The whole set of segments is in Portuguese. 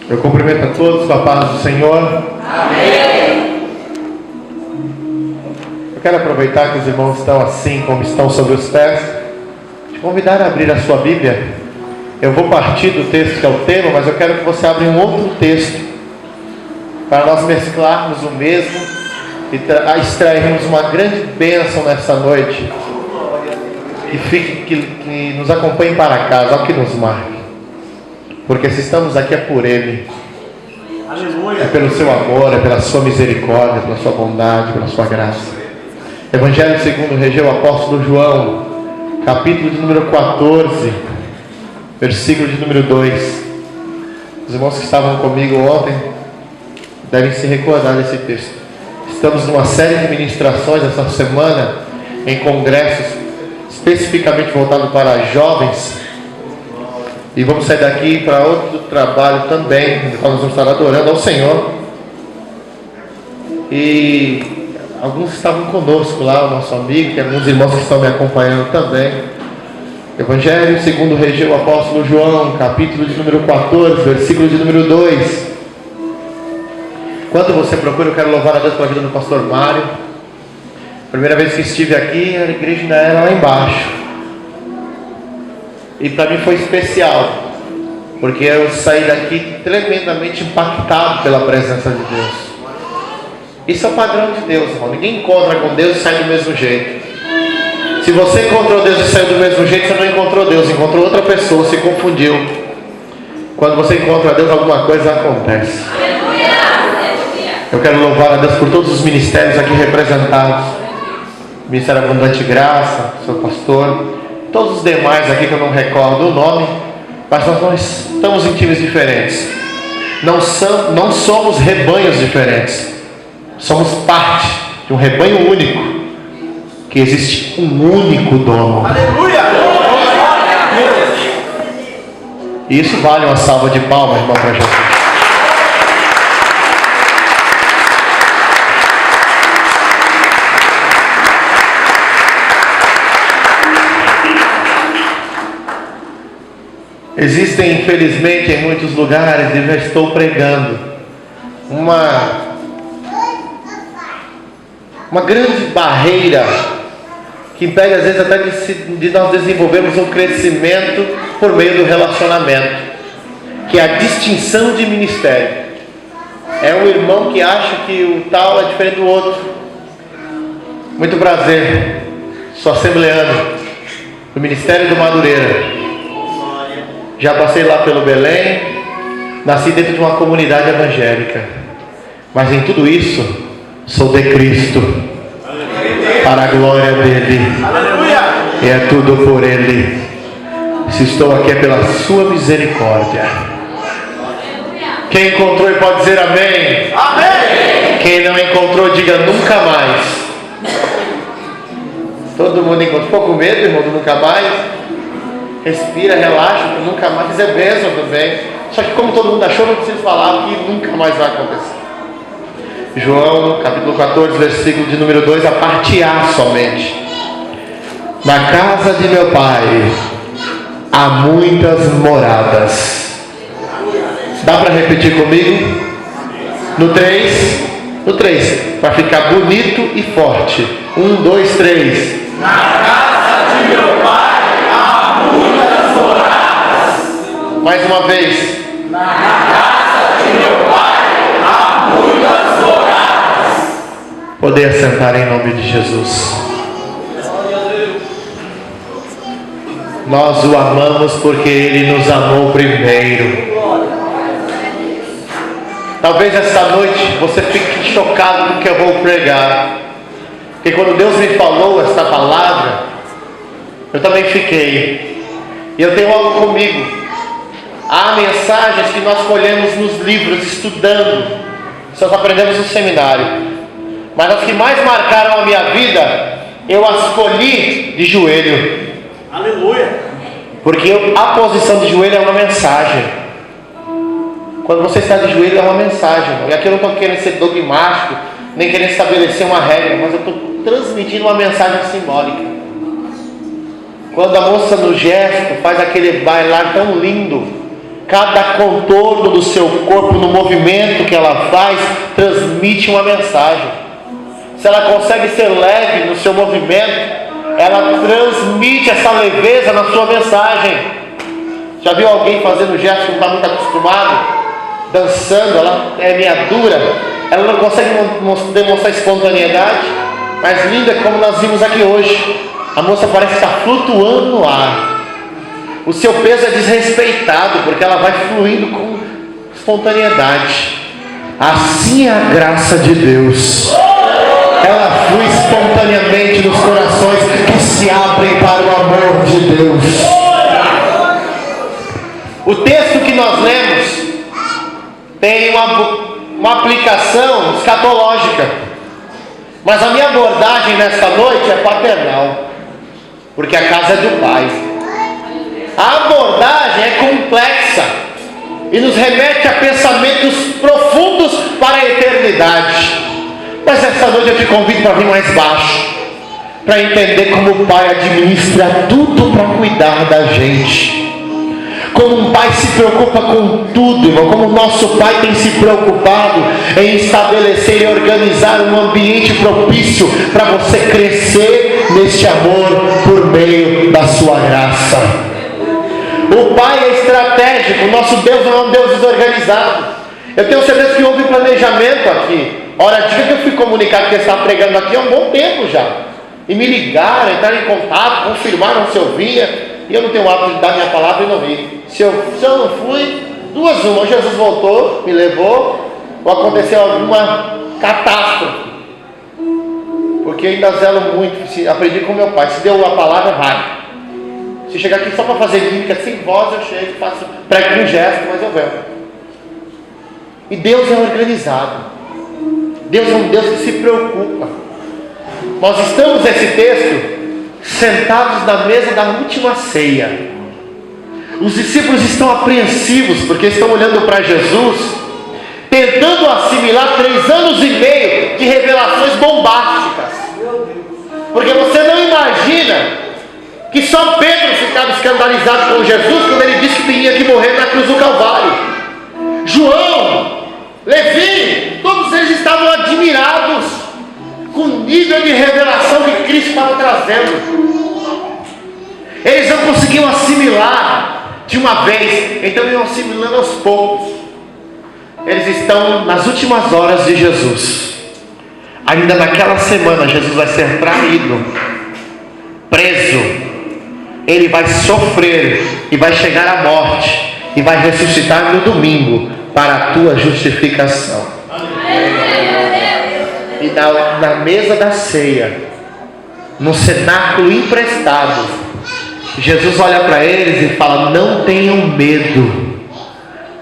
Eu cumprimento a todos com a paz do Senhor. Amém. Eu quero aproveitar que os irmãos estão assim como estão sobre os pés, te convidar a abrir a sua Bíblia. Eu vou partir do texto que é o tema, mas eu quero que você abra um outro texto para nós mesclarmos o mesmo e extrairmos uma grande bênção nessa noite. Que nos acompanhe para casa, ao que nos marque. Porque se estamos aqui é por Ele. Aleluia. É pelo seu amor, é pela sua misericórdia, pela sua bondade, pela sua graça. Evangelho segundo o apóstolo João, capítulo de número 14, versículo de número 2. Os irmãos que estavam comigo ontem devem se recordar desse texto. Estamos numa série de ministrações essa semana, em congressos especificamente voltado para jovens. E vamos sair daqui para outro trabalho também, no qual nós vamos estar adorando ao Senhor. E alguns estavam conosco lá, o nosso amigo, tem alguns irmãos que estão me acompanhando também. Evangelho segundo o apóstolo João, capítulo de número 14, versículo de número 2. Enquanto você procura, eu quero louvar a Deus pela vida do pastor Mário. Primeira vez que estive aqui, a igreja ainda era lá embaixo. E para mim foi especial, porque eu saí daqui tremendamente impactado pela presença de Deus. Isso é o padrão de Deus, irmão. Ninguém encontra com Deus e sai do mesmo jeito. Se você encontrou Deus e saiu do mesmo jeito, você não encontrou Deus, encontrou outra pessoa, se confundiu. Quando você encontra Deus, alguma coisa acontece. Eu quero louvar a Deus por todos os ministérios aqui representados. Ministério Abundante Graça, seu pastor, todos os demais aqui que eu não recordo o nome, mas nós não estamos em times diferentes, não somos rebanhos diferentes, somos parte de um rebanho único, que existe um único dono. Aleluia! E isso vale uma salva de palmas, irmão, para Jesus. Existem, infelizmente, em muitos lugares, e já estou pregando, uma grande barreira que impede, às vezes, até de nós desenvolvermos um crescimento por meio do relacionamento, que é a distinção de ministério. É um irmão que acha que o tal é diferente do outro. Muito prazer, sou assembleano do Ministério do Madureira. Já passei lá pelo Belém, nasci dentro de uma comunidade evangélica, mas em tudo isso, sou de Cristo, para a glória dEle, e é tudo por Ele. Se estou aqui é pela sua misericórdia. Quem encontrou e pode dizer amém? Amém! Quem não encontrou, diga nunca mais. Todo mundo encontrou. Ficou com medo, irmão, do nunca mais? Respira, relaxa, que nunca mais é bênção também. Só que como todo mundo achou, não preciso falar que nunca mais vai acontecer. João, capítulo 14, versículo de número 2, a parte A somente. Na casa de meu pai há muitas moradas. Dá para repetir comigo? No 3, para ficar bonito e forte. 1, 2, 3. Na casa de meu pai. Mais uma vez. Na casa de meu pai há muitas moradas. Poder assentar em nome de Jesus. Nós o amamos porque Ele nos amou primeiro. Talvez esta noite você fique chocado com o que eu vou pregar, porque quando Deus me falou esta palavra, eu também fiquei. E eu tenho algo comigo. Há mensagens que nós colhemos nos livros, estudando, nós aprendemos no seminário, mas as que mais marcaram a minha vida, eu as colhi de joelho. Aleluia! Porque a posição de joelho é uma mensagem. Quando você está de joelho é uma mensagem. E aqui eu não estou querendo ser dogmático, nem querendo estabelecer uma regra, mas eu estou transmitindo uma mensagem simbólica. Quando a moça no gesto faz aquele bailar tão lindo, Cada contorno do seu corpo, no movimento que ela faz, transmite uma mensagem. Se ela consegue ser leve no seu movimento, ela transmite essa leveza na sua mensagem. Já viu alguém fazendo gesto que não está muito acostumado? Dançando, ela é meia dura, ela não consegue demonstrar espontaneidade, mas linda como nós vimos aqui hoje. A moça parece estar flutuando no ar. O seu peso é desrespeitado, porque ela vai fluindo com espontaneidade. Assim é a graça de Deus. Ela flui espontaneamente nos corações que se abrem para o amor de Deus. O texto que nós lemos tem uma aplicação escatológica, mas a minha abordagem nesta noite é paternal, porque a casa é do Pai. A abordagem é complexa e nos remete a pensamentos profundos para a eternidade. Mas esta noite eu te convido para vir mais baixo, para entender como o Pai administra tudo para cuidar da gente. Como um pai se preocupa com tudo, irmão. Como o nosso Pai tem se preocupado em estabelecer e organizar um ambiente propício para você crescer neste amor por meio da sua graça. O Pai é estratégico. O nosso Deus não é um Deus desorganizado. Eu tenho certeza que houve planejamento aqui. Ora, diga que eu fui comunicado que eu estava pregando aqui há um bom tempo já. E me ligaram, entraram em contato, confirmaram se eu vinha. E eu não tenho o hábito de dar minha palavra e não vir. Se eu não fui, duas uma. Jesus voltou, me levou, ou aconteceu alguma catástrofe. Porque eu ainda zelo muito. Aprendi com meu pai. Se deu a palavra, vai. Se chegar aqui só para fazer mímica, sem voz, eu chego, prego um gesto, mas eu venho. E Deus é organizado. Deus é um Deus que se preocupa. Nós estamos nesse texto sentados na mesa da última ceia. Os discípulos estão apreensivos porque estão olhando para Jesus, tentando assimilar 3 anos e meio de revelações bombásticas. Porque você não imagina que só Pedro ficava escandalizado com Jesus quando ele disse que tinha que morrer na cruz do Calvário. João, Levi, todos eles estavam admirados com o nível de revelação que Cristo estava trazendo. Eles não conseguiam assimilar de uma vez, então iam assimilando aos poucos. Eles estão nas últimas horas de Jesus. Ainda naquela semana Jesus vai ser traído, preso, ele vai sofrer e vai chegar à morte e vai ressuscitar no domingo para a tua justificação. E na mesa da ceia, no cenáculo emprestado, Jesus olha para eles e fala: não tenham medo.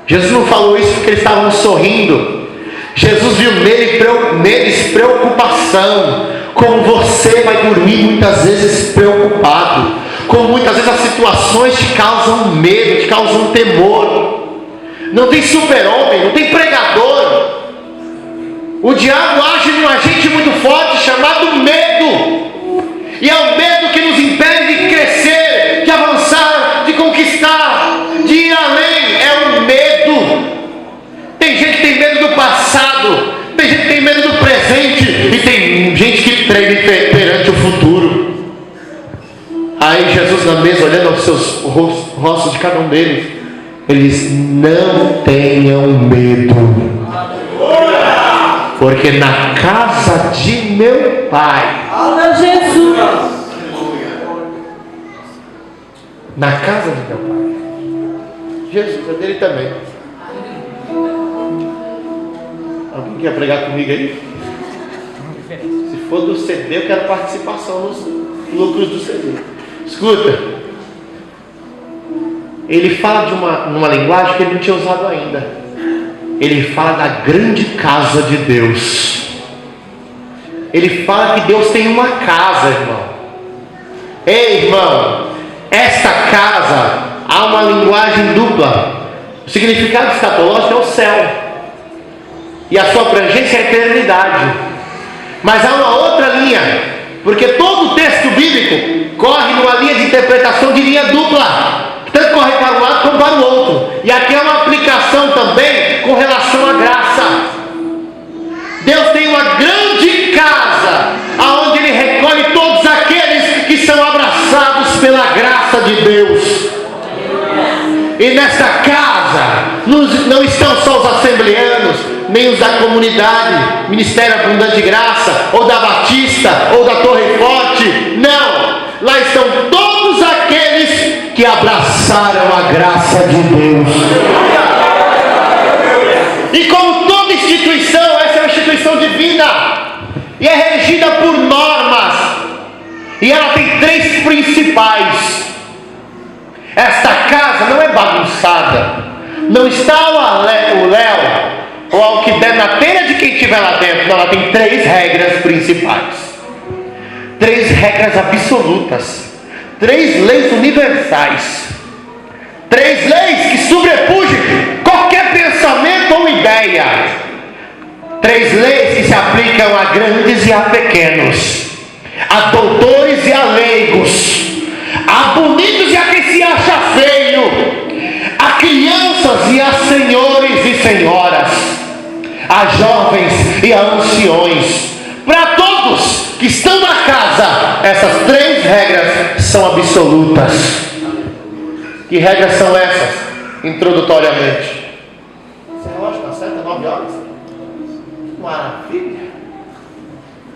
Jesus não falou isso porque eles estavam sorrindo. Jesus viu neles preocupação. Como você vai dormir muitas vezes preocupado, como muitas vezes as situações te causam medo, te causam temor. Não tem super-homem, não tem pregador. O diabo age num agente muito forte chamado medo. E é o medo que nos impede de crescer, de avançar, de conquistar, de ir além. É o medo. Tem gente que tem medo do passado, tem gente que tem medo do presente, e tem gente que treme perante o futuro. Aí Jesus na mesa, olhando aos seus rostos de cada um deles, ele diz: não tenham medo, porque na casa de meu Pai, Jesus, na casa de meu Pai, Jesus é dele também. Alguém quer pregar comigo aí? Se for do CD, eu quero participação nos lucros do CD. Escuta, ele fala numa linguagem que ele não tinha usado ainda. Ele fala da grande casa de Deus. Ele fala que Deus tem uma casa, irmão. Ei, irmão, esta casa há uma linguagem dupla. O significado escatológico é o céu, e a sua abrangência é a eternidade. Mas há uma outra linha, porque todo o texto bíblico corre numa linha de interpretação de linha dupla, tanto corre para um lado como para o outro. E aqui é pela graça de Deus. E nesta casa não estão só os assembleanos, nem os da comunidade, Ministério Abundante de Graça, ou da Batista, ou da Torre Forte. Não, lá estão todos aqueles que abraçaram a graça de Deus. E como toda instituição, essa é uma instituição divina, e é regida por normas, e ela tem 3 principais. Esta casa não é bagunçada, não está o Léo ou ao que der na telha de quem estiver lá dentro. Não, ela tem 3 regras principais, 3 regras absolutas, 3 leis universais, 3 leis que sobrepujam qualquer pensamento ou ideia, 3 leis que se aplicam a grandes e a pequenos, a doutores e a leigos, a bonitos e a quem se acha feio, a crianças e a senhores e senhoras, a jovens e a anciões. Para todos que estão na casa, essas 3 regras são absolutas. Que regras são essas? Introdutoriamente, você relógio está certo? 9 horas? Maravilha.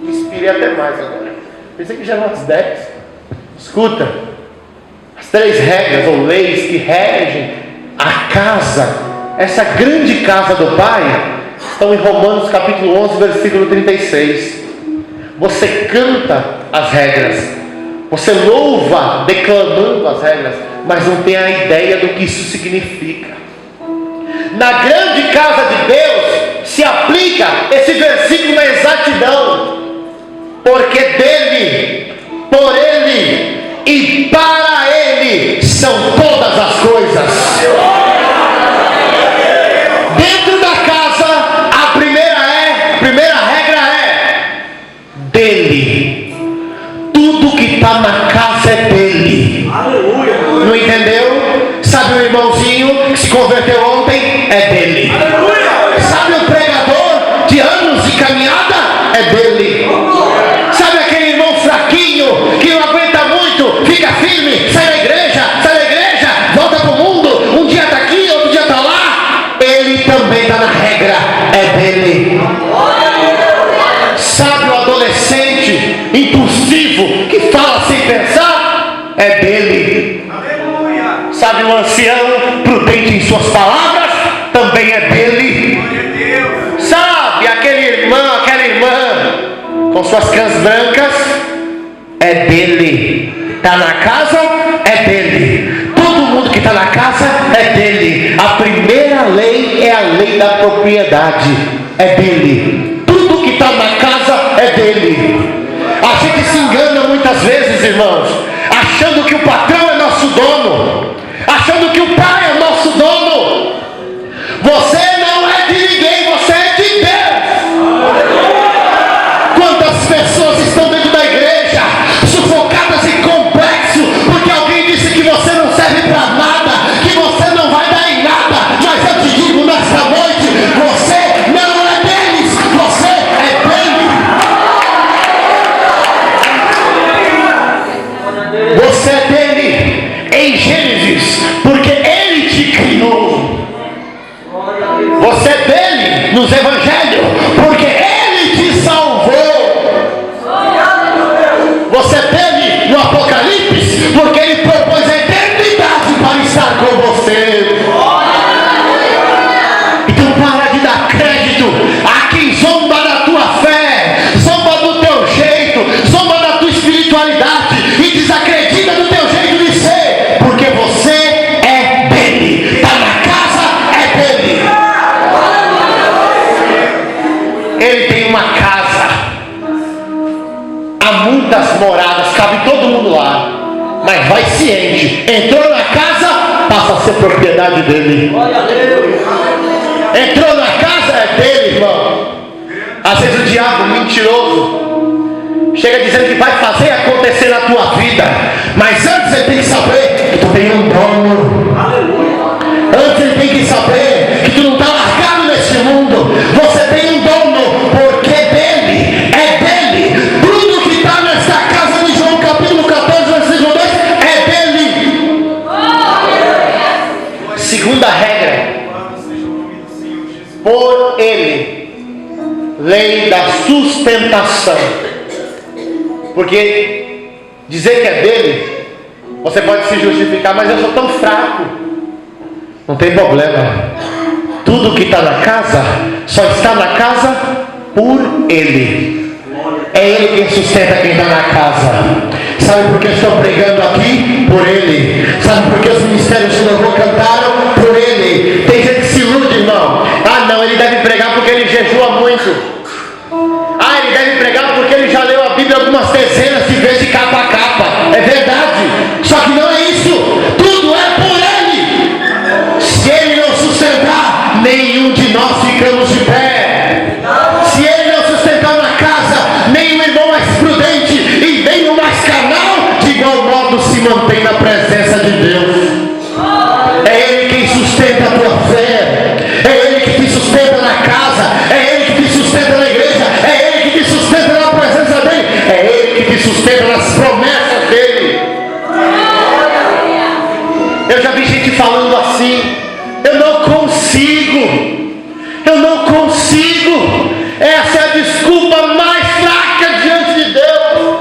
Inspirei até mais agora. Pensei que já eram umas 10. Escuta, as 3 regras ou leis que regem a casa, essa grande casa do Pai, estão em Romanos capítulo 11, versículo 36. Você canta as regras, você louva declamando as regras, mas não tem a ideia do que isso significa. Na grande casa de Deus se aplica esse versículo na exatidão, porque dele, por ele e para ele são todas as coisas. Dentro da casa, a primeira regra é dele. Tudo que está na casa é dele. Não entendeu? Sabe o irmãozinho que se converteu ontem? É dele. Sabe o pregador de anos de caminhada? É dele. Sabe aquele irmão fraquinho que não aguenta muito, fica firme, sai da igreja, volta para o mundo, um dia está aqui, outro dia está lá? Ele também está na regra, é dele. Sabe o adolescente impulsivo que fala sem pensar? É dele. Sabe o ancião prudente em suas palavras? Também é dele. Sabe aquele irmão, aquela irmã com suas cãs brancas? É dele. Está na casa? É dele. Todo mundo que está na casa é dele. A primeira lei é a lei da propriedade. É dele. Tudo que está na casa é dele. A gente se engana muitas vezes, irmãos, achando que o patrão é nosso dono, achando que o pai é nosso dono. Você não é de ninguém, você é de Deus. Quantas pessoas estão dentro da igreja sufocadas em complexo, porque alguém disse que você não serve para nada, que você não vai dar em nada. Mas eu te digo nesta noite, você não é deles, você é dele. Você é dele em Gênesis, porque ele te criou. Você é dele nos evangelhos, porque ele te salvou. Você é dele no Apocalipse, porque ele propôs a eternidade para estar com você. Então para de dar crédito a quem zomba da tua fé, zomba do teu jeito, zomba da tua espiritualidade e desacredita do teu jeito de ser, porque você é dele. Está na casa, é dele. Ele tem uma casa, há muitas moradas, cabe todo mundo lá, mas vai ciente, entrou na casa, passa a ser propriedade dele. Entrou na casa, é dele, irmão. Às vezes o diabo mentiroso chega dizendo que vai fazer acontecer na tua vida, mas antes ele tem que saber que tu tem um dono. Antes ele tem que saber que tu não está largado neste mundo. Você tem um dono, porque dele, é dele. Tudo que está nessa casa de João capítulo 14, versículo 2, é Segunda regra, por Ele, lei da sustentação. Porque dizer que é dele, você pode se justificar, mas eu sou tão fraco. Não tem problema. Tudo que está na casa, só está na casa por Ele. É Ele quem sustenta quem está na casa. Sabe por que eu estou pregando aqui? Por Ele. Sabe por que os ministérios de louvor cantaram? Por Ele. Tem gente que se ilude, irmão. Ah não, ele deve pregar porque ele jejua muito. Ah, ele deve pregar porque ele já leu a Bíblia algumas dezenas de vezes de capa a capa. É verdade. Só que não é isso. Tudo é por Ele. Se Ele não sustentar, nenhum de nós ficamos de pé. Se Ele não sustentar na casa, nem o irmão mais prudente e nem o mais carnal, de igual modo se mantém na presença de Deus. É Ele quem sustenta a tua fé. É Ele que te sustenta na casa. É Ele que te sustenta na igreja. É Ele que te sustenta na presença dEle. É Ele que te sustenta nas promessas dEle. Eu já vi gente falando assim: eu não consigo. Eu não consigo. Essa é a desculpa mais fraca diante de Deus.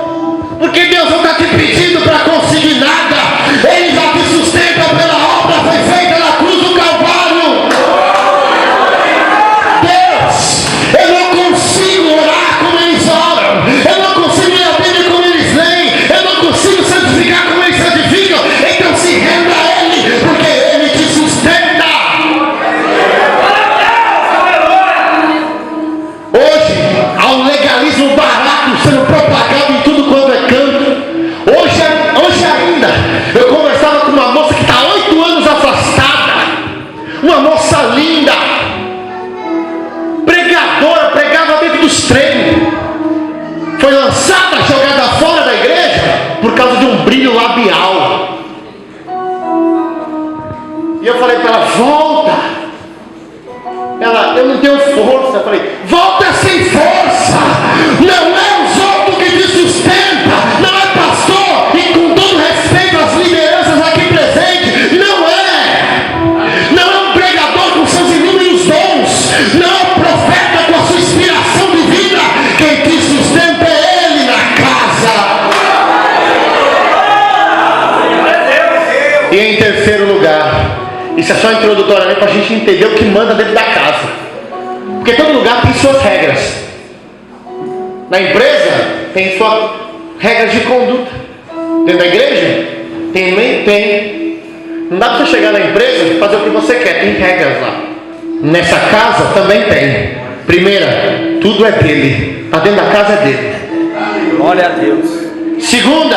Porque Deus não está te pedindo para conseguir nada. Ele já te sustenta pela obra que foi feita na cruz do Calvário. Deus, eu não consigo orar como eles oram. Eu não consigo ler a Bíblia como eles leem. Eu não consigo santificar como eles santificam. Então se renda a Ele, porque Ele te sustenta. Hoje há um legalismo barato sendo propagado em tudo quanto é canto. Hoje ainda, eu conversava com uma moça que está há 8 anos afastada. Uma moça linda, pregadora, pregava dentro dos treinos. Foi lançada, jogada fora da igreja por causa de um brilho labial. E eu falei para ela: volta. Ela: eu não tenho força. Eu falei: volta sem força. Não é os outros que te sustenta. Não é pastor. E com todo respeito às lideranças aqui presentes, não é. Não é um pregador com seus inúmeros dons. Não é um profeta com a sua inspiração divina. Quem te sustenta é Ele na casa. E em terceiro lugar, isso é só introdutoriamente para a gente entender o que manda dentro da casa. Porque todo lugar tem suas regras. Na empresa tem suas regras de conduta. Dentro da igreja tem. Não dá para você chegar na empresa e fazer o que você quer. Tem regras lá. Nessa casa também tem. Primeira, tudo é dele. Está dentro da casa, é dele. Glória a Deus. Segunda,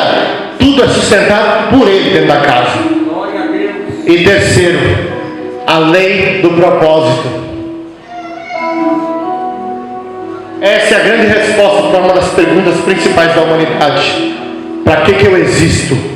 tudo é sustentado por Ele dentro da casa. Glória a Deus. E terceiro, a lei do propósito. Essa é a grande resposta para uma das perguntas principais da humanidade: para que eu existo?